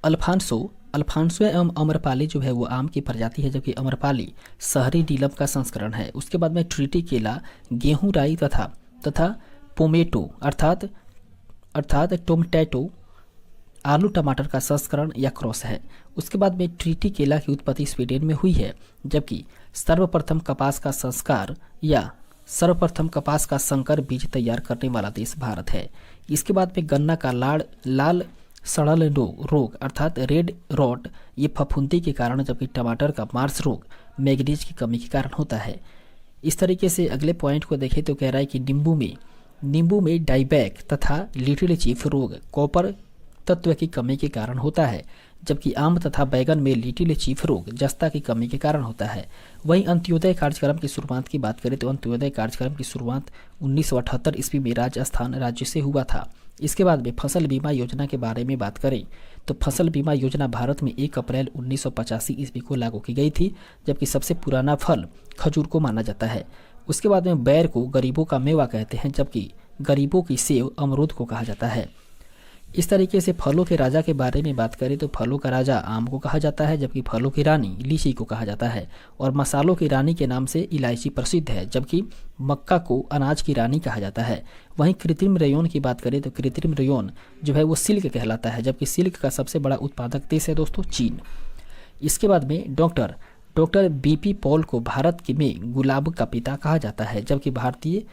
Alphonso Alphonso एवं अम्रपाली जो है वो आम की प्रजाति है, जबकि अम्रपाली शहरी नीलम का संस्करण है। उसके बाद में ट्रिटी केला गेहूं राई तथा पोमेटो अर्थात टोमेटो आलू टमाटर का संस्करण या क्रॉस है। उसके बाद में ट्रिटी केला की उत्पत्ति स्वीडन में हुई है, जबकि सर्वप्रथम कपास का संकर बीज तैयार करने वाला देश भारत है। इसके बाद में गन्ना का लाल सड़ल रोग अर्थात रेड रॉट ये फफूंदी के कारण, जबकि टमाटर का मार्स रोग मैग्नीज की कमी के कारण होता है। इस तरीके से अगले पॉइंट को देखें तो कह रहा है कि नींबू में डाइबैक तथा लिटिल चीफ रोग कॉपर तत्व की कमी के कारण होता है, जबकि आम तथा बैगन में लिटिल चीफ रोग जस्ता की कमी के कारण होता है। वहीं अंत्योदय कार्यक्रम की शुरुआत की बात करें तो अंत्योदय कार्यक्रम की शुरुआत 1978 ईस्वी में राजस्थान राज्य से हुआ था। इसके बाद में फसल बीमा योजना के बारे में बात करें तो फसल बीमा योजना भारत में 1 अप्रैल 1985 ईस्वी को लागू की गई थी, जबकि सबसे पुराना फल खजूर को माना जाता है। उसके बाद में बैर को गरीबों का मेवा कहते हैं, जबकि गरीबों की सेव अमरूद को कहा जाता है। इस तरीके से फलों के राजा के बारे में बात करें तो फलों का राजा आम को कहा जाता है, जबकि फलों की रानी लीची को कहा जाता है। और मसालों की रानी के नाम से इलायची प्रसिद्ध है, जबकि मक्का को अनाज की रानी कहा जाता है। वहीं कृत्रिम रेयन की बात करें तो कृत्रिम रेयन जो है वो सिल्क कहलाता है, जबकि सिल्क का सबसे बड़ा उत्पादक देश है दोस्तों चीन। इसके बाद में डॉक्टर बीपी पॉल को भारत में गुलाब का पिता कहा जाता है, जबकि भारतीय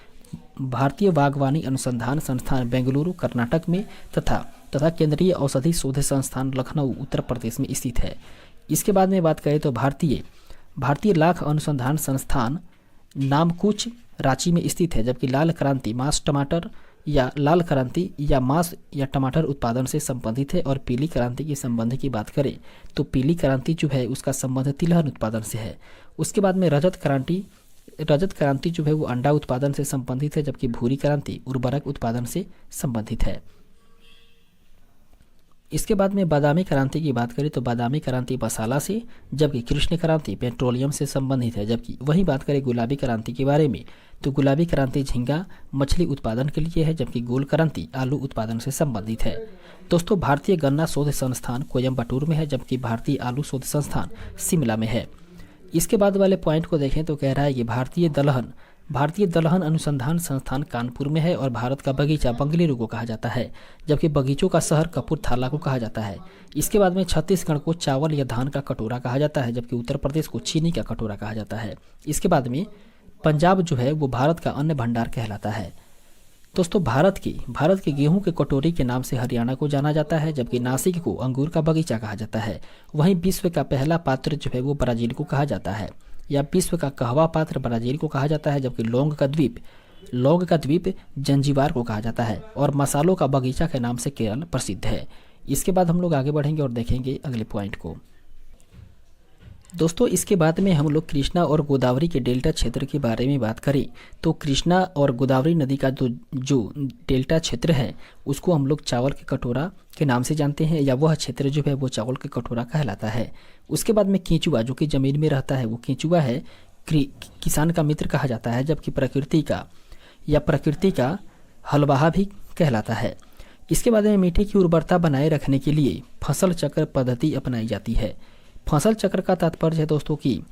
बागवानी अनुसंधान संस्थान बेंगलुरु कर्नाटक में तथा केंद्रीय औषधि शोध संस्थान लखनऊ उत्तर प्रदेश में स्थित है। इसके बाद में बात करें तो भारतीय लाख अनुसंधान संस्थान नामकुच रांची में स्थित है, जबकि लाल क्रांति मांस या टमाटर उत्पादन से संबंधित है। और पीली क्रांति के संबंध की बात करें तो पीली क्रांति जो है उसका संबंध तिलहन उत्पादन से है। उसके बाद में रजत क्रांति जो है वो अंडा उत्पादन से संबंधित है, जबकि भूरी क्रांति उर्वरक उत्पादन से संबंधित है। इसके बाद में बादामी क्रांति की बात करें तो बादामी क्रांति मसाला से, जबकि कृष्ण क्रांति पेट्रोलियम से संबंधित है। जबकि वहीं बात करें गुलाबी क्रांति के बारे में तो गुलाबी क्रांति झींगा मछली उत्पादन के लिए है, जबकि गोल क्रांति आलू उत्पादन से संबंधित है। दोस्तों भारतीय गन्ना शोध संस्थान कोयम्बटूर में है, जबकि भारतीय आलू शोध संस्थान शिमला में है। इसके बाद वाले पॉइंट को देखें तो कह रहा है कि भारतीय दलहन अनुसंधान संस्थान कानपुर में है। और भारत का बगीचा बंगलुरु को कहा जाता है, जबकि बगीचों का शहर कपूरथला को कहा जाता है। इसके बाद में छत्तीसगढ़ को चावल या धान का कटोरा कहा जाता है, जबकि उत्तर प्रदेश को चीनी का कटोरा कहा जाता है। इसके बाद में पंजाब जो है वो भारत का अन्न भंडार कहलाता है। दोस्तों भारत के गेहूं के कटोरी के नाम से हरियाणा को जाना जाता है, जबकि नासिक को अंगूर का बगीचा कहा जाता है। वहीं विश्व का पहला पात्र जो है वो ब्राजील को कहा जाता है, या विश्व का कहवा पात्र ब्राजील को कहा जाता है, जबकि लौंग का द्वीप जंजीबार को कहा जाता है। और मसालों का बगीचा के नाम से केरल प्रसिद्ध है। इसके बाद हम लोग आगे बढ़ेंगे और देखेंगे अगले पॉइंट को। दोस्तों इसके बाद में हम लोग कृष्णा और गोदावरी के डेल्टा क्षेत्र के बारे में बात करें तो कृष्णा और गोदावरी नदी का जो डेल्टा क्षेत्र है उसको हम लोग चावल के कटोरा के नाम से जानते हैं, या वह क्षेत्र जो है वो चावल के कटोरा कहलाता है। उसके बाद में केंचुआ जो कि जमीन में रहता है वो केंचुआ है, किसान का मित्र कहा जाता है, जबकि प्रकृति का हलवाहा भी कहलाता है। इसके बाद में मिट्टी की उर्वरता बनाए रखने के लिए फसल चक्र पद्धति अपनाई जाती है। फसल चक्र का तात्पर्य है दोस्तों कि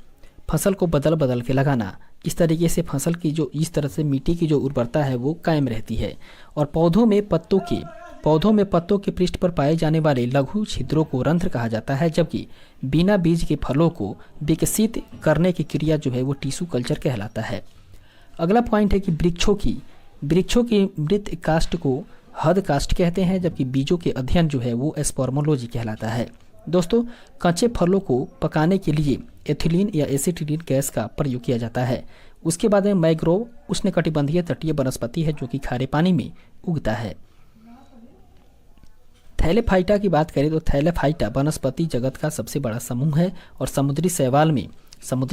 फसल को बदल के लगाना। इस तरीके से फसल की इस तरह से मिट्टी की जो उर्वरता है वो कायम रहती है। और पौधों में पत्तों के पृष्ठ पर पाए जाने वाले लघु छिद्रों को रंध्र कहा जाता है, जबकि बिना बीज के फलों को विकसित करने की क्रिया जो है वो टिश्यू कल्चर कहलाता है। अगला पॉइंट है कि वृक्षों की मृत काष्ठ को हद काष्ठ कहते हैं, जबकि बीजों के अध्ययन जो है वो स्पर्मोलॉजी कहलाता है। दोस्तों कच्चे फलों को पकाने के लिए एथिलीन या एसिटिलीन गैस का प्रयोग किया जाता है। उसके बाद में मैंग्रोव उष्णकटिबंधीय तटीय वनस्पति है जो कि खारे पानी में उगता है। थैलेफाइटा की बात करें तो थैलेफाइटा वनस्पति जगत का सबसे बड़ा समूह है और समुद्री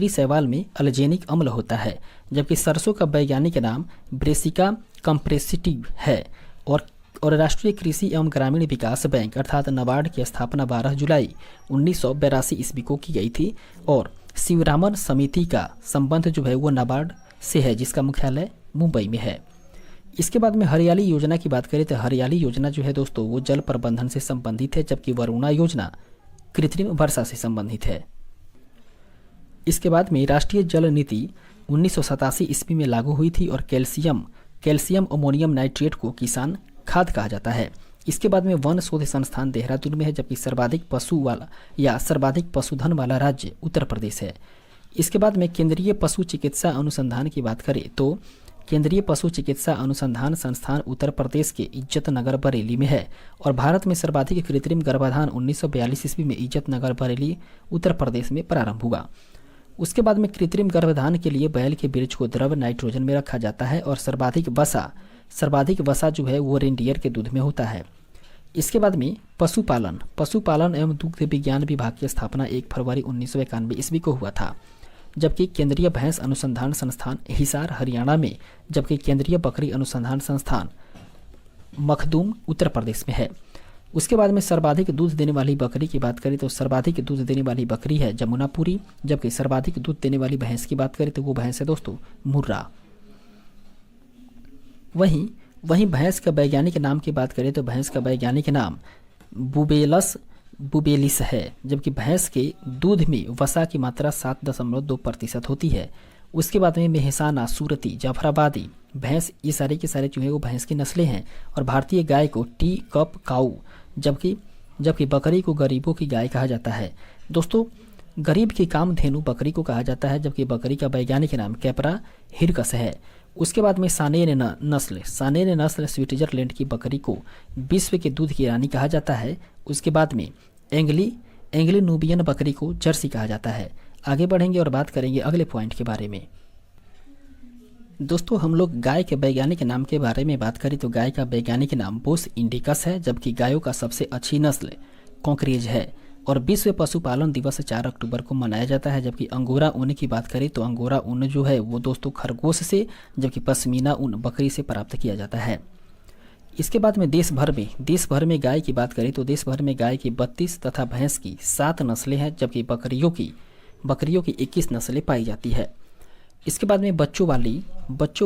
शैवाल में अल्जेनिक अम्ल होता है, जबकि सरसों का वैज्ञानिक नाम ब्रेसिका कंप्रेसिटिव है। और राष्ट्रीय कृषि एवं ग्रामीण विकास बैंक अर्थात नाबार्ड की स्थापना 12 जुलाई 1982 ईस्वी को की गई थी। और शिवरामन समिति का संबंध जो है वो नाबार्ड से है, जिसका मुख्यालय मुंबई में है। इसके बाद में हरियाली योजना की बात करें तो हरियाली योजना जो है दोस्तों वो जल प्रबंधन से संबंधित है, जबकि वरुणा योजना कृत्रिम वर्षा से संबंधित है। इसके बाद में राष्ट्रीय जल नीति 1987 ईस्वी में लागू हुई थी और कैल्शियम अमोनियम नाइट्रेट को किसान खाद कहा जाता है। इसके बाद में वन शोध संस्थान देहरादून में है, जबकि सर्वाधिक पशुधन वाला राज्य उत्तर प्रदेश है। इसके बाद में केंद्रीय पशु चिकित्सा अनुसंधान की बात करें तो केंद्रीय पशु चिकित्सा अनुसंधान संस्थान उत्तर प्रदेश के इज्जतनगर बरेली में है और भारत में सर्वाधिक कृत्रिम गर्भाधान 1942 ईस्वी में इज्जतनगर बरेली उत्तर प्रदेश में प्रारंभ हुआ। उसके बाद में कृत्रिम गर्भाधान के लिए बैल के बीज को द्रव नाइट्रोजन में रखा जाता है और सर्वाधिक वसा जो है वो रेंडियर के दूध में होता है। इसके बाद में पशुपालन एवं दुग्ध विज्ञान विभाग की स्थापना 1 फरवरी 1991 ईस्वी को हुआ था, जबकि केंद्रीय भैंस अनुसंधान संस्थान हिसार हरियाणा में, जबकि केंद्रीय बकरी अनुसंधान संस्थान मखदूम उत्तर प्रदेश में है। उसके बाद में सर्वाधिक दूध देने वाली बकरी की बात करें तो सर्वाधिक दूध देने वाली बकरी है जमुनापुरी, जबकि सर्वाधिक दूध देने वाली भैंस की बात करें तो वो भैंस है दोस्तों मुर्रा। वहीं भैंस का वैज्ञानिक नाम की बात करें तो भैंस का वैज्ञानिक नाम बुबेलिस है, जबकि भैंस के दूध में वसा की मात्रा 7.2% होती है। उसके बाद में मेहसाना, सूरती, जाफराबादी भैंस, ये सारे के सारे जो है वो भैंस की नस्लें हैं। और भारतीय गाय को टी कप काऊ, जबकि बकरी को गरीबों की गाय कहा जाता है। दोस्तों गरीब की कामधेनु बकरी को कहा जाता है, जबकि बकरी का वैज्ञानिक नाम कैपरा हिरकस है। उसके बाद में सानेन नस्ल स्विट्जरलैंड की बकरी को विश्व के दूध की रानी कहा जाता है। उसके बाद में एंग्ली नूबियन बकरी को जर्सी कहा जाता है। आगे बढ़ेंगे और बात करेंगे अगले पॉइंट के बारे में। दोस्तों हम लोग गाय के वैज्ञानिक नाम के बारे में बात करें तो गाय का वैज्ञानिक नाम बोस इंडिकस है, जबकि गायों का सबसे अच्छी नस्ल कॉन्क्रेज है। और विश्व पशुपालन दिवस 4 अक्टूबर को मनाया जाता है। जबकि अंगोरा ऊन की बात करें तो अंगोरा ऊन जो है वो दोस्तों खरगोश से, जबकि पश्मीना ऊन बकरी से प्राप्त किया जाता है। इसके बाद में देश भर में गाय की बात करें तो देश भर में गाय की 32 तथा भैंस की 7 नस्लें हैं, जबकि बकरियों की 21 नस्लें पाई जाती है। इसके बाद में बच्चों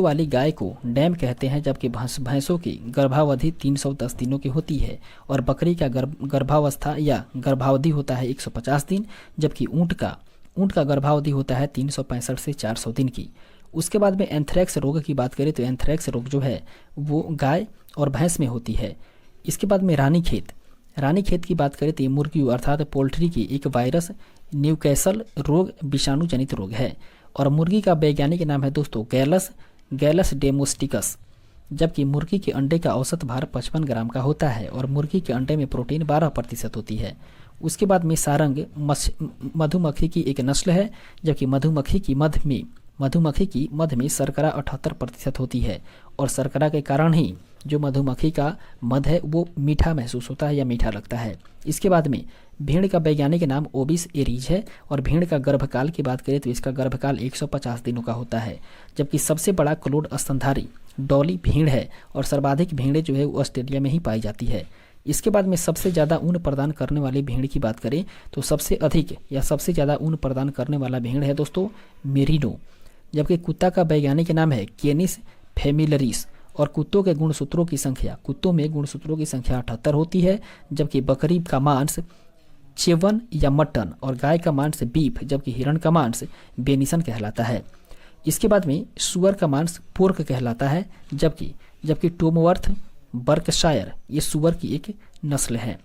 वाली गाय को डैम कहते हैं, जबकि भैंसों की गर्भावधि 310 दिनों की होती है और बकरी का गर्भावस्था या गर्भावधि होता है 150 दिन, जबकि ऊंट का गर्भावधि होता है 365 से 400 दिन की। उसके बाद में एंथ्रेक्स रोग की बात करें तो एंथ्रेक्स रोग जो है वो गाय और भैंस में होती है। इसके बाद में रानीखेत की बात करें तो मुर्गियों अर्थात पोल्ट्री की एक वायरस न्यूकैसल रोग विषाणु जनित रोग है। और मुर्गी का वैज्ञानिक नाम है दोस्तों गैलस डेमोस्टिकस, जबकि मुर्गी के अंडे का औसत भार 55 ग्राम का होता है और मुर्गी के अंडे में प्रोटीन 12% होती है। उसके बाद में सारंग मधुमक्खी की एक नस्ल है, जबकि मधुमक्खी की मध में शर्करा 78% होती है और शर्करा के कारण ही जो मधुमक्खी का मध है वो मीठा महसूस होता है या मीठा लगता है। इसके बाद में भेड़ का वैज्ञानिक नाम ओबिस एरीज है और भेड़ का गर्भकाल की बात करें तो इसका गर्भकाल 150 दिनों का होता है, जबकि सबसे बड़ा क्लोड स्तनधारी डॉली भेड़ है और सर्वाधिक भेड़ें जो है वो ऑस्ट्रेलिया में ही पाई जाती है। इसके बाद में सबसे ज़्यादा ऊन प्रदान करने वाली भेड़ की बात करें तो सबसे ज़्यादा ऊन प्रदान करने वाला भेड़ है दोस्तों मेरिनो, जबकि कुत्ता का वैज्ञानिक नाम है केनिस फेमिलरिस और कुत्तों में गुणसूत्रों की संख्या 78 होती है, जबकि बकरी का मांस चेवन या मटन और गाय का मांस बीफ, जबकि हिरण का मांस बेनिसन कहलाता है। इसके बाद में सुअर का मांस पोर्क कहलाता है, जबकि टोमवर्थ बर्कशायर ये सुअर की एक नस्ल है।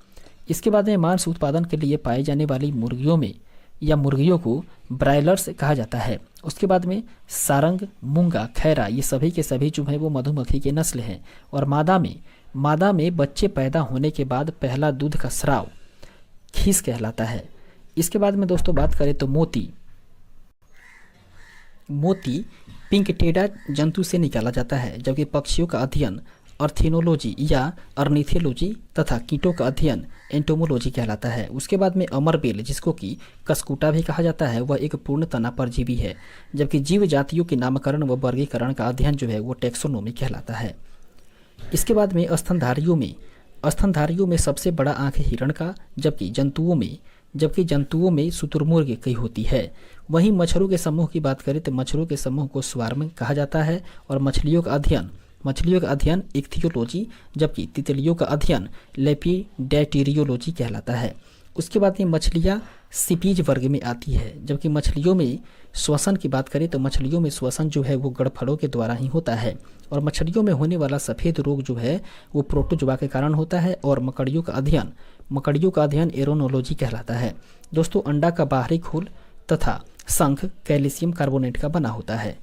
इसके बाद में मांस उत्पादन के लिए पाई जाने वाली मुर्गियों को ब्रायलर्स कहा जाता है। उसके बाद में सारंग, मूंगा, खैरा ये सभी के सभी जो है वो मधुमक्खी के नस्ल हैं और मादा में बच्चे पैदा होने के बाद पहला दूध का स्राव खीस कहलाता है। इसके बाद में दोस्तों बात करें तो मोती पिंकटेडा जंतु से निकाला जाता है, जबकि पक्षियों का अध्ययन अर्थिनोलॉजी या अर्निथोलॉजी तथा कीटों का अध्ययन एंटोमोलॉजी कहलाता है। उसके बाद में अमरबेल जिसको कि कसकुटा भी कहा जाता है वह एक पूर्ण तना परजीवी है, जबकि जीव जातियों के नामकरण व वर्गीकरण का अध्ययन जो है वो टेक्सोनोमी कहलाता है। इसके बाद में स्तनधारियों में सबसे बड़ा आंख हिरण का, जबकि जंतुओं में शुतुरमुर्ग की होती है। वहीं मच्छरों के समूह की बात करें तो मच्छरों के समूह को स्वार्म कहा जाता है और मछलियों का अध्ययन मछलियों का अध्ययन इक्थियोलॉजी, जबकि तितलियों का अध्ययन लेपिडेटेरियोलॉजी कहलाता है। उसके बाद में मछलियाँ सीपीज वर्ग में आती है, जबकि मछलियों में श्वसन की बात करें तो मछलियों में श्वसन जो है वो गड़फड़ों के द्वारा ही होता है। और मछलियों में होने वाला सफ़ेद रोग जो है वो प्रोटोजोआ के कारण होता है। और मकड़ियों का अध्ययन एरोनोलॉजी कहलाता है। दोस्तों, अंडा का बाहरी खोल तथा शंख कैल्शियम कार्बोनेट का बना होता है।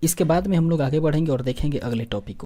इसके बाद में हम लोग आगे बढ़ेंगे और देखेंगे अगले टॉपिक को।